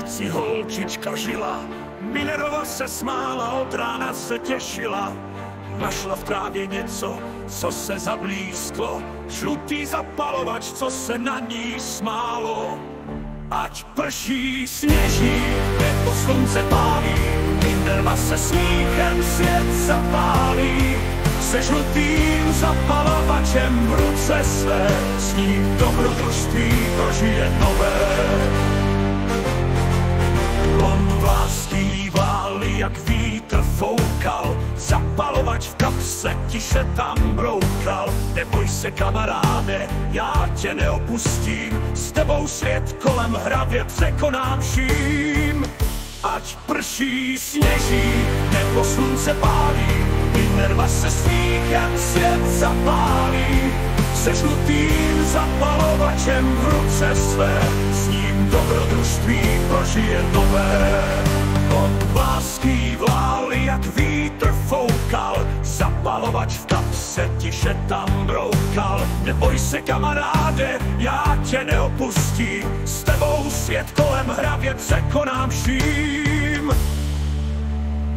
ulici holčička žila. Minerva se smála, od rána se těšila. Našla v trávě něco, co se zablízklo. Žlutý zapalovač, co se na ní smálo. Ať prší, sněží, nebo slunce pálí, Minerva se smíchem svět zapálí. Se žlutým zapalovačem v ruce své, s ním dobrodružství prožije nové. On vláský vály, jak vítr foukal, zapalovač v kapse tiše tam broukal. Neboj se, kamaráde, já tě neopustím, s tebou svět kolem hravě překonám vším. Ať prší, sněží, nebo slunce pálí, Minerva se smíchem svět zapálí. Se žlutým zapalovačem v ruce své, s ním dobrodružství prožije nové. On vláský vlály, jak vítr foukal, zapalovač v kapse tiše tam broukal. Neboj se, kamaráde, já tě neopustím, s tebou svět kolem hravě překonám vším.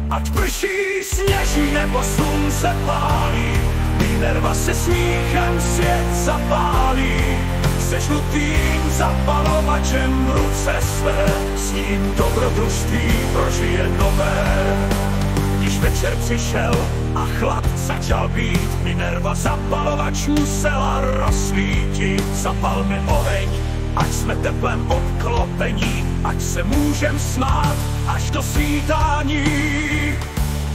Ať prší, sněží, nebo slunce pálí, Minerva se smíchem svět zapálí. Se žlutým zapalovačem v ruce své, s ním dobrodružství prožije nové. Když večer přišel a chlad začal být, Minerva zapalovač musela rozsvítit. Zapalme oheň, ať jsme teplem obklopení, ať se můžem smát až do svítání.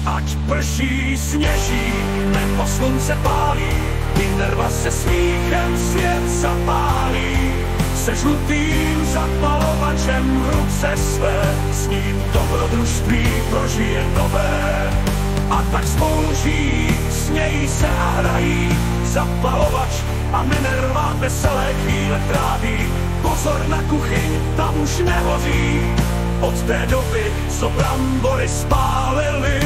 Ať prší, sněží, nebo slunce pálí, Minerva se smíchem svět zapálí. Se žlutým zapalovačem v ruce své, s ním dobrodružství prožije nové. A tak spolu žijí, smějí se a hrají, zapalovač a Minerva veselé chvíle tráví. Pozor na kuchyň, tam už nehoří, od té doby, co brambory spálili.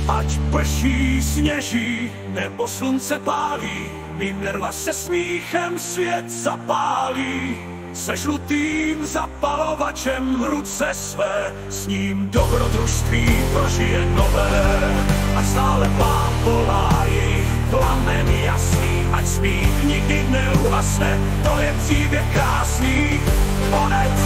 Ať prší, sněží, nebo slunce pálí, Minerva se smíchem svět zapálí. Se žlutým zapalovačem v ruce své, s ním dobrodružství prožije nové. A stále plápolá jejich plamen jasný, ať smích nikdy neuhasne, to je příběh krásný. Konec.